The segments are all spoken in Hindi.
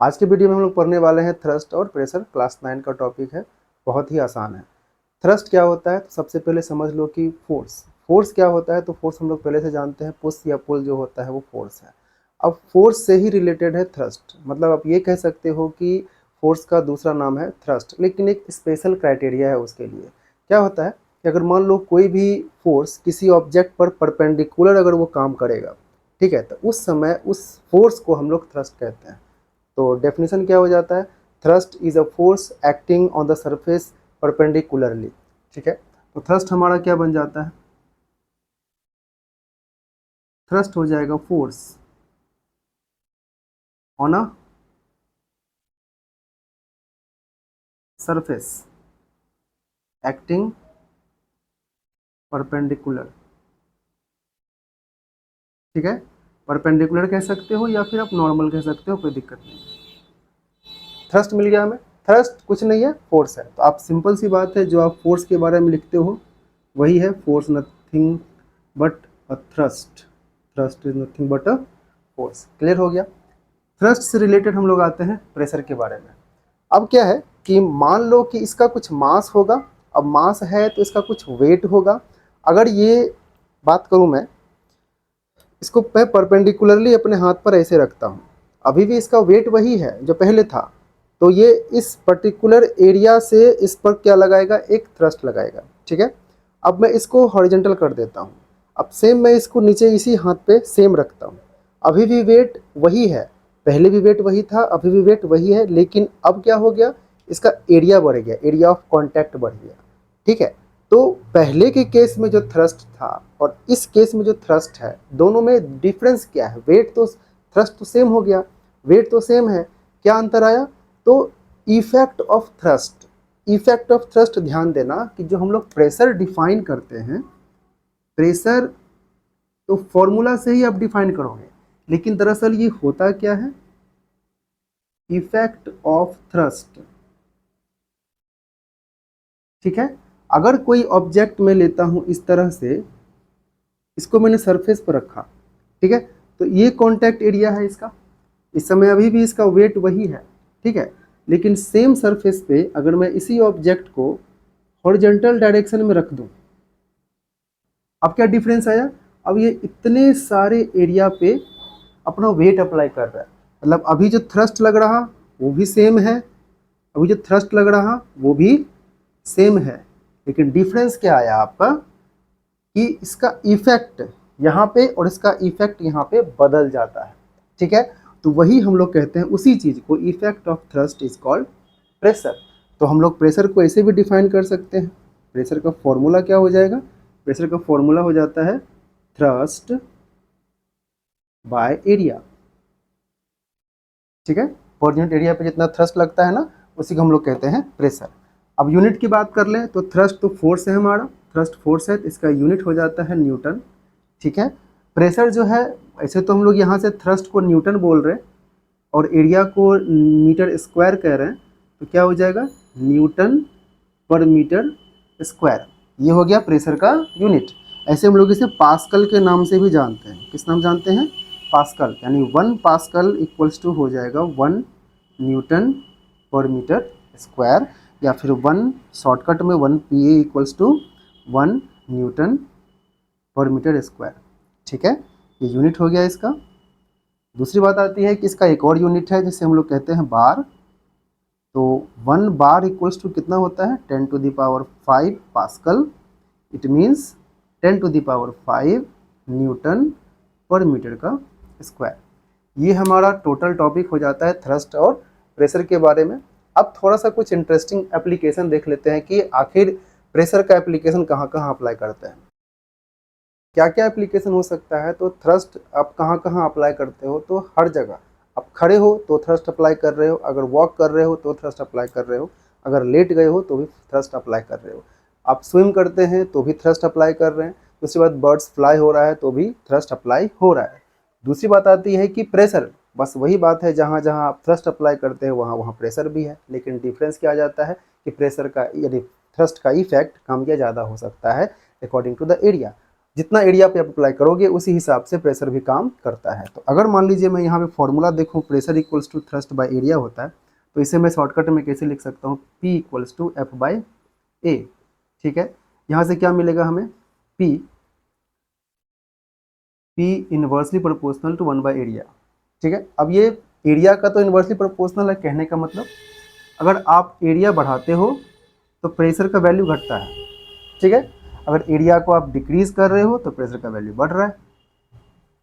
आज के वीडियो में हम लोग पढ़ने वाले हैं थ्रस्ट और प्रेशर। क्लास 9 का टॉपिक है, बहुत ही आसान है। थ्रस्ट क्या होता है तो सबसे पहले समझ लो कि फोर्स क्या होता है। तो फोर्स हम लोग पहले से जानते हैं, पुश या पुल जो होता है वो फोर्स है। अब फोर्स से ही रिलेटेड है थ्रस्ट, मतलब आप ये कह सकते हो कि फोर्स का दूसरा नाम है थ्रस्ट, लेकिन एक स्पेशल क्राइटेरिया है उसके लिए। क्या होता है कि अगर मान लो कोई भी फोर्स किसी ऑब्जेक्ट पर परपेंडिकुलर अगर वो काम करेगा, ठीक है, तो उस समय उस फोर्स को हम लोग थ्रस्ट कहते हैं। तो डेफिनेशन क्या हो जाता है, thrust is a force acting on the surface perpendicularly. ठीक है, तो थ्रस्ट हमारा क्या बन जाता है, थ्रस्ट हो जाएगा force on a surface acting perpendicular. ठीक है, परपेंडिकुलर कह सकते हो या फिर आप नॉर्मल कह सकते हो, कोई दिक्कत नहीं। थ्रस्ट मिल गया हमें। थ्रस्ट कुछ नहीं है, फोर्स है। तो आप सिंपल सी बात है, जो आप फोर्स के बारे में लिखते हो वही है force, nothing but a thrust. Thrust is nothing but a force. Clear हो गया। थ्रस्ट से रिलेटेड हम लोग आते हैं प्रेशर के बारे में। अब क्या है कि मान लो कि इसका कुछ मास होगा। अब मास है तो इसका कुछ वेट होगा। अगर ये बात करूं मैं, इसको मैं परपेंडिकुलरली अपने हाथ पर ऐसे रखता हूँ, अभी भी इसका वेट वही है जो पहले था। तो ये इस पर्टिकुलर एरिया से इस पर क्या लगाएगा, एक थ्रस्ट लगाएगा। ठीक है, अब मैं इसको हॉरिजॉन्टल कर देता हूँ। अब सेम मैं इसको नीचे इसी हाथ पे सेम रखता हूँ, अभी भी वेट वही है, पहले भी वेट वही था, अभी भी वेट वही है, लेकिन अब क्या हो गया, इसका एरिया बढ़ गया, एरिया ऑफ कॉन्टैक्ट बढ़ गया। ठीक है, तो पहले के केस में जो थ्रस्ट था और इस केस में जो थ्रस्ट है, दोनों में डिफरेंस क्या है, वेट तो थ्रस्ट तो सेम हो गया, वेट तो सेम है, क्या अंतर आया, तो effect of thrust. Effect of thrust ध्यान देना कि जो हम लोग प्रेशर डिफाइन करते हैं, प्रेशर तो फॉर्मूला से ही आप डिफाइन करोगे, लेकिन दरअसल ये होता क्या है, इफेक्ट ऑफ थ्रस्ट। ठीक है, अगर कोई ऑब्जेक्ट मैं लेता हूं इस तरह से, इसको मैंने सरफेस पर रखा, ठीक है, तो ये कॉन्टैक्ट एरिया है इसका, इस समय अभी भी इसका वेट वही है। ठीक है, लेकिन सेम सरफेस पे अगर मैं इसी ऑब्जेक्ट को हॉरिजॉन्टल डायरेक्शन में रख दूं, अब क्या डिफरेंस आया, अब ये इतने सारे एरिया पे अपना वेट अप्लाई कर रहा है। मतलब अभी जो थ्रस्ट लग रहा वो भी सेम है, अभी जो थ्रस्ट लग रहा वो भी सेम है, लेकिन डिफरेंस क्या आया आपका कि इसका इफेक्ट यहाँ पे और इसका इफेक्ट यहाँ पे बदल जाता है। ठीक है, तो वही हम लोग कहते हैं, उसी चीज़ को effect of thrust is called pressure. तो हम लोग प्रेशर को ऐसे भी डिफाइन कर सकते हैं। प्रेशर का फॉर्मूला क्या हो जाएगा, प्रेशर का फॉर्मूला हो जाता है थ्रस्ट बाय एरिया। ठीक है, पर यूनिट एरिया पे जितना थ्रस्ट लगता है ना, उसी को हम लोग कहते हैं प्रेशर। अब यूनिट की बात कर लें तो थ्रस्ट तो फोर्स है हमारा, थ्रस्ट फोर्स है, तो इसका यूनिट हो जाता है न्यूटन। ठीक है, प्रेशर जो है, ऐसे तो हम लोग यहाँ से थ्रस्ट को न्यूटन बोल रहे हैं और एरिया को मीटर स्क्वायर कह रहे हैं, तो क्या हो जाएगा, न्यूटन पर मीटर स्क्वायर। ये हो गया प्रेशर का यूनिट। ऐसे हम लोग इसे पास्कल के नाम से भी जानते हैं। किस नाम जानते हैं, पास्कल, यानी 1 पास्कल इक्वल्स टू हो जाएगा 1 न्यूटन पर मीटर स्क्वायर, या फिर 1 शॉर्टकट में 1 पी इक्वल्स टू 1 न्यूटन पर मीटर स्क्वायर। ठीक है, ये यूनिट हो गया इसका। दूसरी बात आती है कि इसका एक और यूनिट है जिसे हम लोग कहते हैं बार। तो 1 बार इक्वल्स टू कितना होता है, 10 to the power 5 pascal. It means 10 to the power 5 newton पर मीटर का स्क्वायर। ये हमारा टोटल टॉपिक हो जाता है थ्रस्ट और प्रेशर के बारे में। अब थोड़ा सा कुछ इंटरेस्टिंग एप्लीकेशन देख लेते हैं कि आखिर प्रेशर का एप्लीकेशन कहाँ कहाँ अप्लाई करते हैं, क्या क्या एप्लीकेशन हो सकता है। तो थ्रस्ट आप कहाँ कहाँ अप्लाई करते हो, तो हर जगह। आप खड़े हो तो थ्रस्ट अप्लाई कर रहे हो, अगर वॉक कर रहे हो तो थ्रस्ट अप्लाई कर रहे हो, अगर लेट गए हो तो भी थ्रस्ट अप्लाई कर रहे हो, आप स्विम करते हैं तो भी थ्रस्ट अप्लाई कर रहे हैं, दूसरी बात बर्ड्स फ्लाई हो रहा है तो भी थ्रस्ट अप्लाई हो रहा है। दूसरी बात आती है कि प्रेशर, बस वही बात है, जहाँ जहाँ आप थ्रस्ट अप्लाई करते हैं वहाँ वहाँ प्रेशर भी है, लेकिन डिफरेंस क्या आ जाता है कि प्रेशर का यानी थ्रस्ट का इफेक्ट कम या ज़्यादा हो सकता है अकॉर्डिंग टू द एरिया। जितना एरिया पे आप अप्लाई करोगे उसी हिसाब से प्रेशर भी काम करता है। तो अगर मान लीजिए मैं यहाँ पे फॉर्मूला देखूँ, pressure equals to thrust by area होता है, तो इसे मैं शॉर्टकट में कैसे लिख सकता हूँ, P equals to F by A। ठीक है, यहाँ से क्या मिलेगा हमें, P inversely proportional to 1 by area. ठीक है, अब ये एरिया का तो इनवर्सली प्रोपोर्शनल है, कहने का मतलब अगर आप एरिया बढ़ाते हो तो प्रेशर का वैल्यू घटता है। ठीक है, अगर एरिया को आप डिक्रीज कर रहे हो तो प्रेशर का वैल्यू बढ़ रहा है।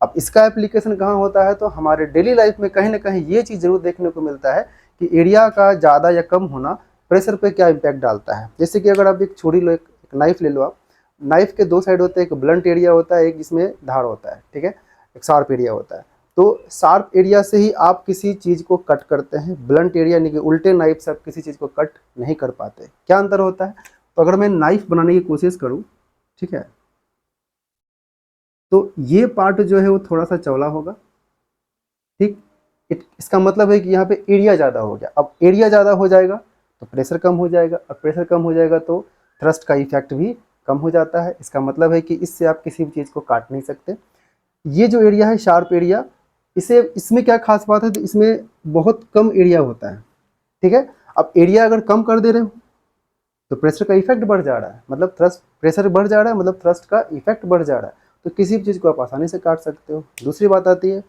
अब इसका एप्लीकेशन कहाँ होता है, तो हमारे डेली लाइफ में कहीं ना कहीं ये चीज़ जरूर देखने को मिलता है कि एरिया का ज़्यादा या कम होना प्रेशर पे क्या इम्पैक्ट डालता है। जैसे कि अगर आप एक छुरी लो, एक नाइफ ले लो, आप नाइफ के दो साइड होते हैं, एक ब्लंट एरिया होता है, एक जिसमें धार होता है। ठीक है, एक शार्प एरिया होता है। तो शार्प एरिया से ही आप किसी चीज़ को कट करते हैं, ब्लंट एरिया यानी कि उल्टे नाइफ से आप किसी चीज़ को कट नहीं कर पाते। क्या अंतर होता है, तो अगर मैं नाइफ बनाने की कोशिश करूँ, ठीक है, तो ये पार्ट जो है वो थोड़ा सा चौड़ा होगा। ठीक, इसका मतलब है कि यहाँ पे एरिया ज़्यादा हो गया। अब एरिया ज़्यादा हो जाएगा तो प्रेशर कम हो जाएगा, और प्रेशर कम हो जाएगा तो थ्रस्ट का इफेक्ट भी कम हो जाता है। इसका मतलब है कि इससे आप किसी भी चीज़ को काट नहीं सकते। ये जो एरिया है शार्प एरिया, इसमें क्या खास बात है, तो इसमें बहुत कम एरिया होता है। ठीक है, अब एरिया अगर कम कर दे रहे हो तो प्रेशर का इफेक्ट बढ़ जा रहा है, मतलब थ्रस्ट, प्रेशर बढ़ जा रहा है मतलब थ्रस्ट का इफेक्ट बढ़ जा रहा है। तो किसी भी चीज़ को आप आसानी से काट सकते हो। दूसरी बात आती है,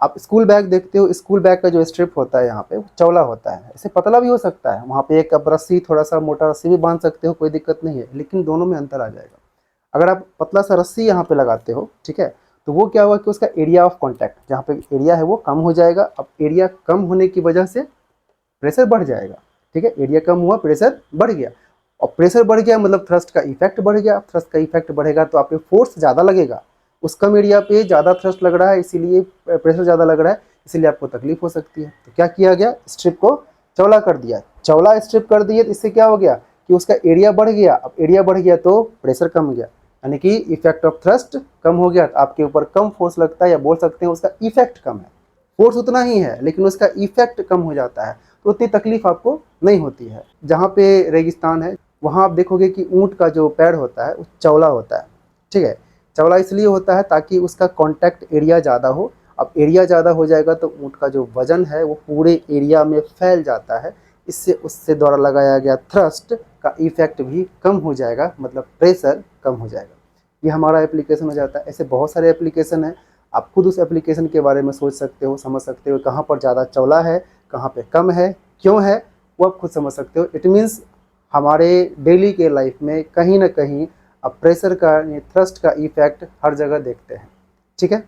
आप स्कूल बैग देखते हो, स्कूल बैग का जो स्ट्रिप होता है यहाँ पे वो चौड़ा होता है, ऐसे पतला भी हो सकता है। वहाँ पे एक आप रस्सी, थोड़ा सा मोटा रस्सी भी बांध सकते हो, कोई दिक्कत नहीं है, लेकिन दोनों में अंतर आ जाएगा। अगर आप पतला सा रस्सी यहाँ पे लगाते हो, ठीक है, तो वो क्या हुआ कि उसका एरिया ऑफ कॉन्टैक्ट, जहाँ पे एरिया है वो कम हो जाएगा। अब एरिया कम होने की वजह से प्रेशर बढ़ जाएगा। ठीक है, एरिया कम हुआ, प्रेशर बढ़ गया, और प्रेशर बढ़ गया मतलब थ्रस्ट का इफेक्ट बढ़ गया। थ्रस्ट का इफेक्ट बढ़ेगा तो आप पे फोर्स ज़्यादा लगेगा, उस कम एरिया पे ज़्यादा थ्रस्ट लग रहा है, इसीलिए प्रेशर ज़्यादा लग रहा है, इसीलिए आपको तकलीफ हो सकती है। तो क्या किया गया, स्ट्रिप को चौड़ा कर दिया। चौड़ा स्ट्रिप कर दिए तो इससे क्या हो गया कि उसका एरिया बढ़ गया। अब एरिया बढ़ गया तो प्रेशर कम गया, यानी कि इफेक्ट ऑफ थ्रस्ट कम हो गया, तो आपके ऊपर कम फोर्स लगता है, या बोल सकते हैं उसका इफेक्ट कम है। फोर्स उतना ही है लेकिन उसका इफेक्ट कम हो जाता है, तो उतनी तकलीफ आपको नहीं होती है। जहाँ पे रेगिस्तान है वहाँ आप देखोगे कि ऊँट का जो पैर होता है वो चौड़ा होता है। ठीक है, चौड़ा इसलिए होता है ताकि उसका कॉन्टैक्ट एरिया ज़्यादा हो। अब एरिया ज़्यादा हो जाएगा तो ऊँट का जो वजन है वो पूरे एरिया में फैल जाता है, इससे उससे द्वारा लगाया गया थ्रस्ट का इफेक्ट भी कम हो जाएगा, मतलब प्रेशर कम हो जाएगा। ये हमारा एप्लीकेशन हो जाता है। ऐसे बहुत सारे एप्लीकेशन हैं, आप खुद उस एप्लीकेशन के बारे में सोच सकते हो, समझ सकते हो कहाँ पर ज़्यादा चौड़ा है, कहाँ पे कम है, क्यों है, वो आप खुद समझ सकते हो। इट मीन्स हमारे डेली के लाइफ में कहीं ना कहीं अब प्रेशर का, थ्रस्ट का इफेक्ट हर जगह देखते हैं। ठीक है।